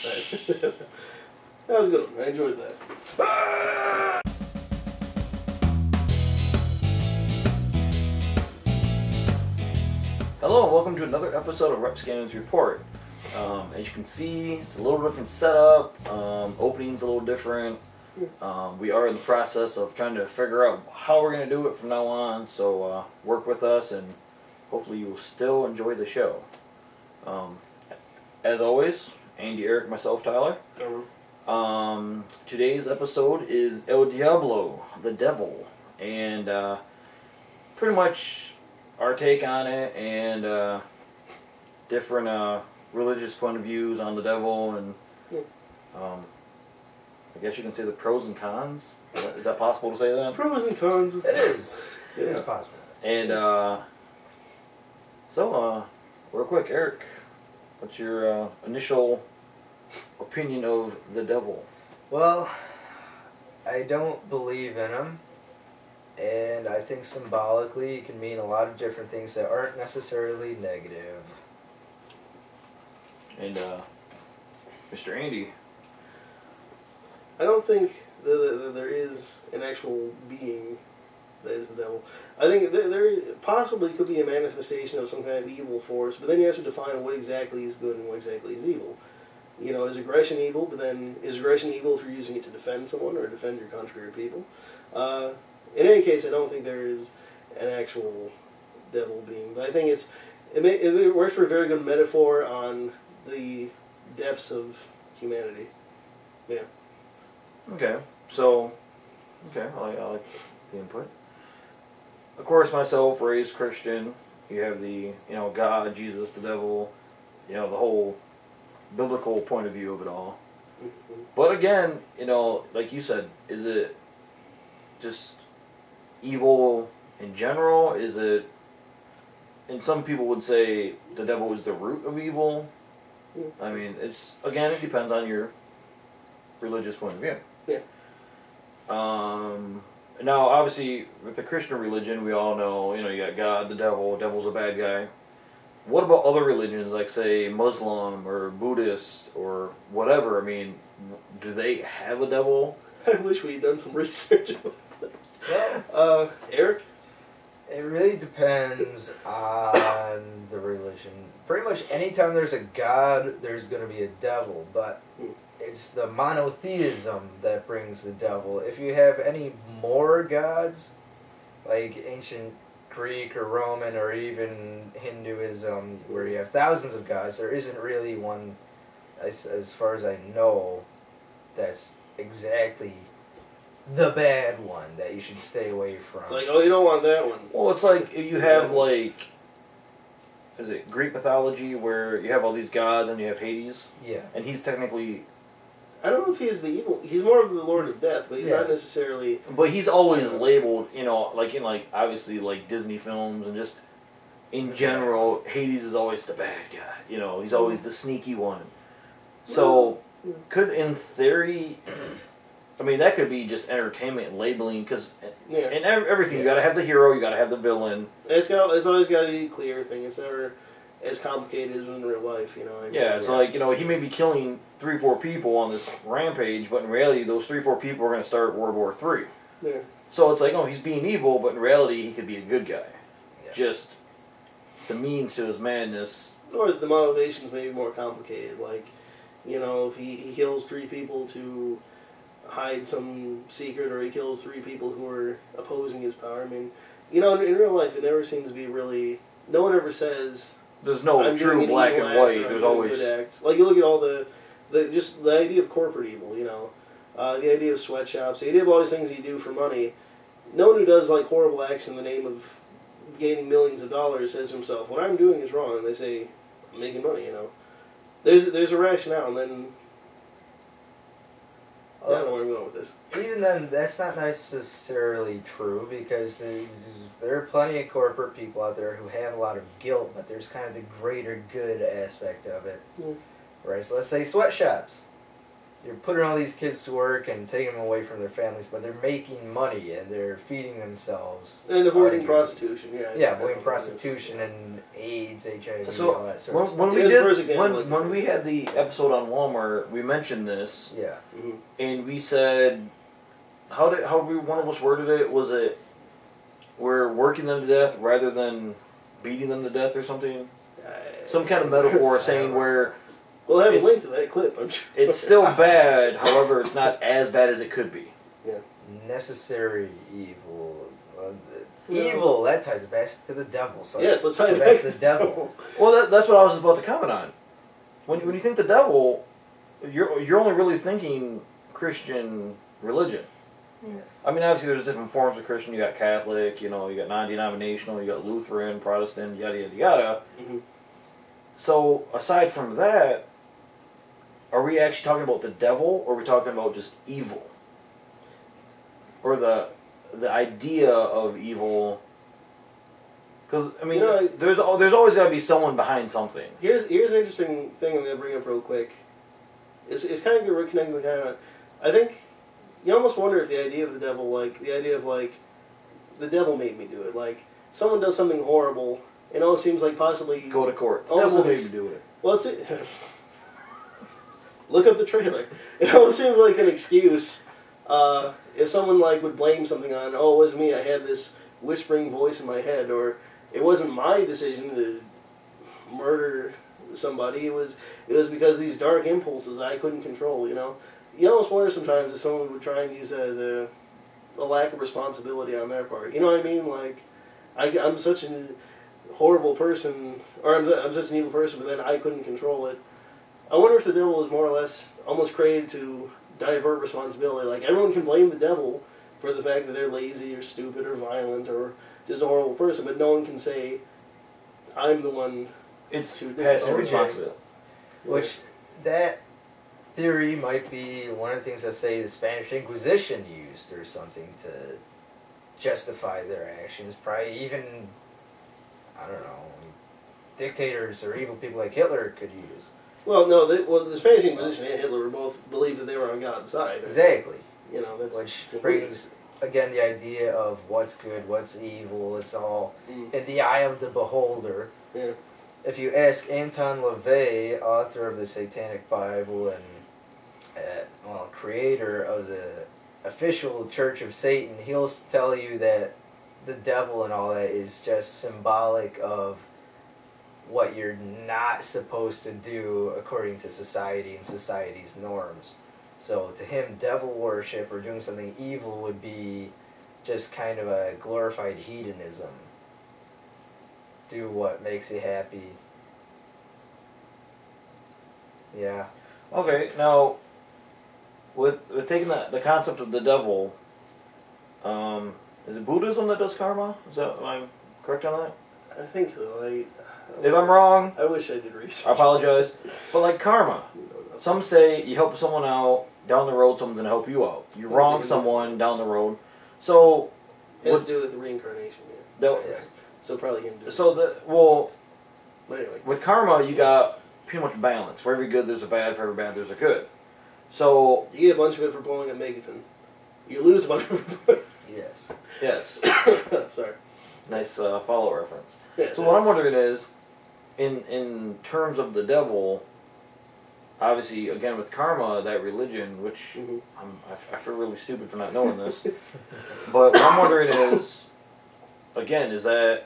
That was a good one. I enjoyed that. Hello and welcome to another episode of Rapscallions Report. As you can see, it's a little different setup. Opening's a little different. We are in the process of trying to figure out how we're going to do it from now on. So work with us and hopefully you will still enjoy the show. As always, Andy, Eric, myself, Tyler. Today's episode is El Diablo, the Devil, and pretty much our take on it and different religious point of views on the devil, and I guess you can say the pros and cons. Is that possible to say that? Pros and cons. It is. It is possible. And so real quick, Eric, what's your initial opinion of the devil? Well, I don't believe in him, and I think symbolically it can mean a lot of different things that aren't necessarily negative. And Mr. Andy? I don't think that there is an actual being that is the devil. I think there possibly could be a manifestation of some kind of evil force, but then you have to define what exactly is good and what exactly is evil. You know, is aggression evil, but then is aggression evil if you're using it to defend someone or defend your country or people? In any case, I don't think there is an actual devil being, but I think it works for a very good metaphor on the depths of humanity. Yeah. Okay, so, I like the input. Of course, myself, raised Christian, you have the, God, Jesus, the devil, the whole biblical point of view of it all. Mm-hmm. But again, like you said, is it just evil in general? Is it, and some people would say the devil is the root of evil. I mean, it depends on your religious point of view. Yeah. Now, obviously, with the Christian religion, we all know, you got God, the devil, devil's a bad guy. What about other religions, like, say, Muslim or Buddhist or whatever? I mean, do they have a devil? I wish we'd done some research on that. Well, Eric? it really depends on the religion. Pretty much anytime there's a god, there's going to be a devil, but it's the monotheism that brings the devil. If you have any more gods, like ancient Greek or Roman or even Hinduism, where you have thousands of gods, there isn't really one, as far as I know, that's exactly the bad one that you should stay away from. It's like, oh, you don't want that one. Well, it's like you have, like, is it Greek mythology where you have all these gods and you have Hades? Yeah. And he's technically... I don't know if he's the evil. He's more of the Lord of Death, but he's not necessarily... But he's always labeled, like in, obviously, Disney films and just in general, Hades is always the bad guy. He's always the sneaky one. So, could, in theory... I mean, that could be just entertainment labeling, because in everything, you got to have the hero, you got to have the villain. It's always got to be a clear thing. It's never as complicated as in real life, I mean, Yeah, it's like, he may be killing 3-4 people on this rampage, but in reality, those 3-4 people are going to start World War III. Yeah. So it's like, oh, he's being evil, but in reality, he could be a good guy. Yeah. Just the means to his madness. Or the motivations may be more complicated. Like, if he kills 3 people to hide some secret, or he kills 3 people who are opposing his power. I mean, in real life, it never seems to be really... No one ever says... There's no true black and white. There's always... Like, you look at all the idea of corporate evil, the idea of sweatshops, the idea of all these things you do for money. No one who does, horrible acts in the name of gaining millions of dollars says to himself, what I'm doing is wrong. And they say, I'm making money, There's a rationale, and then... I don't know where I'm going with this. Even then, that's not necessarily true, because there are plenty of corporate people out there who have a lot of guilt, but there's kind of the greater good aspect of it. Right, so let's say sweatshops. you're putting all these kids to work and taking them away from their families, but they're making money and they're feeding themselves. And avoiding prostitution, yeah. Yeah, avoiding prostitution and AIDS, HIV, So all that sort of stuff. When we had the episode on Walmart, we mentioned this. Yeah. Mm-hmm. And we said, how one of us worded it? Was it, we're working them to death rather than beating them to death or something? Some kind of metaphor saying where... We'll have a link to that clip, I'm sure. It's still bad, however, it's not as bad as it could be. Yeah. Necessary evil. Evil, that ties it back to the devil. So yes, let's tie it back to the devil. Well, that's what I was just about to comment on. When you think the devil, you're only really thinking Christian religion. Yeah. I mean, obviously there's different forms of Christian. You got Catholic, you got non-denominational, you got Lutheran, Protestant, yada, yada, yada. Mm-hmm. So, aside from that, are we actually talking about the devil, or are we talking about just evil? Or the idea of evil? Because, I mean, there's always got to be someone behind something. Here's an interesting thing I'm going to bring up real quick. It's kind of good reconnecting the kind of... I think you almost wonder if the idea of the devil, the devil made me do it. Like, someone does something horrible, and it seems like possibly... Go to court. Devil made me do it. Well, look up the trailer. It almost seems like an excuse. If someone would blame something on, oh, it was me, I had this whispering voice in my head, or it wasn't my decision to murder somebody, it was because of these dark impulses I couldn't control, You almost wonder sometimes if someone would try and use that as a lack of responsibility on their part. You know what I mean? Like, I'm such a horrible person, or I'm such an evil person, but then I couldn't control it. I wonder if the devil is more or less almost created to divert responsibility. Like, everyone can blame the devil for the fact that they're lazy or stupid or violent or just a horrible person, but no one can say, I'm the one. It's passive responsibility. Which, that theory might be one of the things that say the Spanish Inquisition used or something to justify their actions. Probably even, I don't know, dictators or evil people like Hitler could use. Well, no, the Spanish Inquisition and Hitler were both believed that they were on God's side. Exactly. That's... Which brings, again, the idea of what's good, what's evil. It's all in the eye of the beholder. Yeah. If you ask Anton LaVey, author of the Satanic Bible and creator of the official Church of Satan, he'll tell you that the devil and all that is just symbolic of what you're not supposed to do according to society and society's norms. So to him, devil worship or doing something evil would be just kind of a glorified hedonism. Do what makes you happy. Yeah. Okay, now, with taking the concept of the devil, is it Buddhism that does karma? Am I correct on that? I think so. If I'm wrong, I wish I did research. I apologize. But karma, some say you help someone out, down the road someone's going to help you out. You wrong someone down the road. So... It has to do with reincarnation, yeah. So probably him doing But anyway. With karma, you got pretty much balance. For every good, there's a bad. For every bad, there's a good. So... You get a bunch of it for blowing up Megaton. You lose a bunch of it. Yes. Sorry. Nice follow reference. Yeah, so what I'm wondering is, in terms of the devil, obviously, again, with karma, that religion, which I feel really stupid for not knowing this, but what I'm wondering is, again, is that...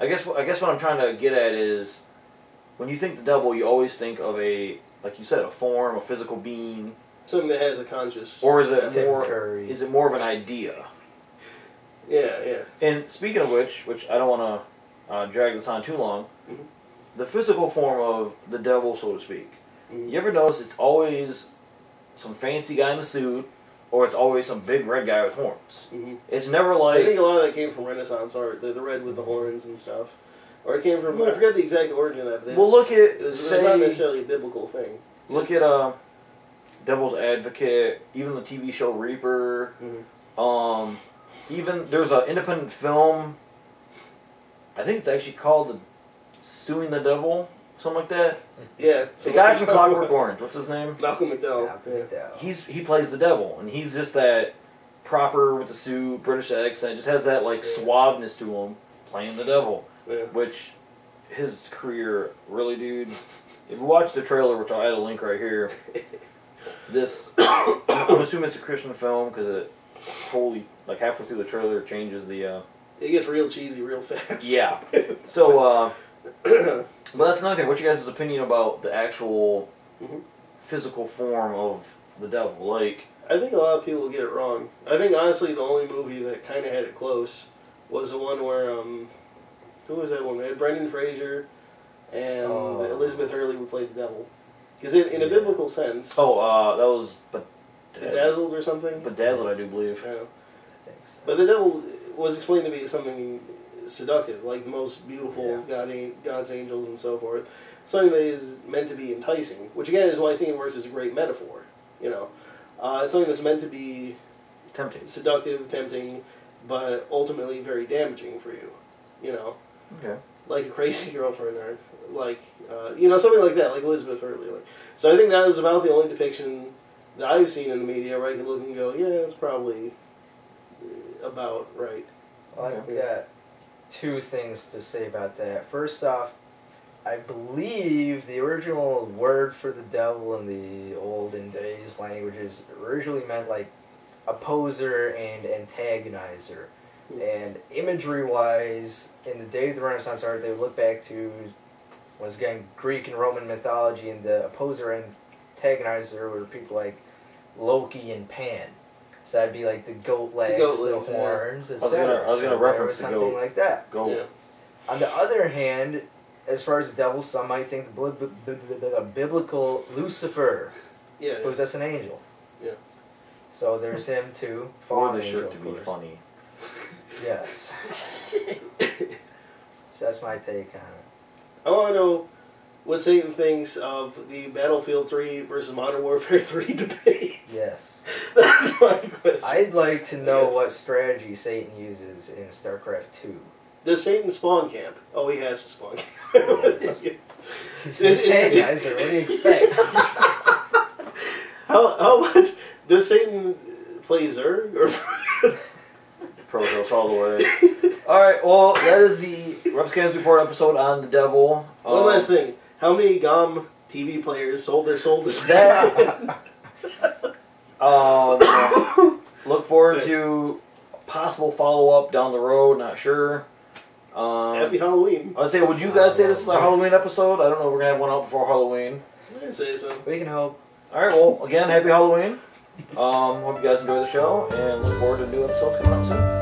I guess what I'm trying to get at is, when you think the devil, you always think of like you said, a form, a physical being. Something that has a conscious... Or is it more of an idea? Yeah. And speaking of which I don't want to drag this on too long, the physical form of the devil, so to speak, you ever notice it's always some fancy guy in a suit, or it's always some big red guy with horns? It's never like... I think a lot of that came from Renaissance art, the red with the horns and stuff. Or it came from... I forget the exact origin of that, but well, look at... It's not necessarily a biblical thing. Look at Devil's Advocate, even the TV show Reaper. Even there's an independent film, I think it's actually called Suing the Devil, something like that. Yeah. The guy from Clockwork Orange, what's his name? Malcolm McDowell. Malcolm McDowell. He plays the devil, and he's just that proper with the suit, British accent, just has that like suaveness to him, playing the devil. Yeah. Which his career really, dude. If you watch the trailer, which I'll add a link right here, this I'm assuming it's a Christian film because it totally like halfway through the trailer it changes the. It gets real cheesy real fast. Yeah. So, but that's another thing. What's your guys' opinion about the actual physical form of the devil? Like, I think a lot of people get it wrong. I think honestly the only movie that kind of had it close was the one where who was that one? They had Brendan Fraser and Elizabeth Hurley would play the devil. Because in a biblical sense. that was Bedazzled or something. Bedazzled, I do believe. Yeah. I think so. But the devil was explained to be something seductive, like the most beautiful of God's angels and so forth. Something that is meant to be enticing, which again is why I think it works as a great metaphor. You know, it's something that's meant to be Tempting. seductive, tempting, but ultimately very damaging for you. You know, Okay. like a crazy girlfriend or like something like that, like Elizabeth Hurley. Like, so I think that was about the only depiction that I've seen in the media where I can look and go, yeah, it's probably about right. Well, I've got two things to say about that. First off, I believe the original word for the devil in the olden days languages originally meant like opposer and antagonizer. And imagery-wise, in the day of the Renaissance art, they would look back to, once again, Greek and Roman mythology, and the opposer and antagonizer were people like Loki and Pan. So that'd be like the goat legs, the horns, etc. I was gonna reference the something goat. like that. Go. Yeah. On the other hand, as far as the devil, some might think the biblical Lucifer, Yeah. who's that's an angel. Yeah. So there's him too. For Fallen the angel, shirt to of be course. funny. Yes. So that's my take on it. I want to know what Satan thinks of the Battlefield 3 versus Modern Warfare 3 debates. Yes. That's my question. I'd like to know Yes. what strategy Satan uses in StarCraft 2. Does Satan spawn camp? Oh, he has to spawn camp. He's antagonizer. What do you expect? How much does Satan play Zerg? Or Protoss all the way. Alright, well, that is the Rapscallions Report episode on the devil. One last thing. How many GOM TV players sold their soul to Satan? Look forward to possible follow-up down the road, not sure. Happy Halloween. I would say, would you guys say this is our Halloween episode? I don't know if we're going to have one out before Halloween. I'd say so. We can hope. Alright, well, again, happy Halloween. Hope you guys enjoy the show, and look forward to new episodes coming out soon.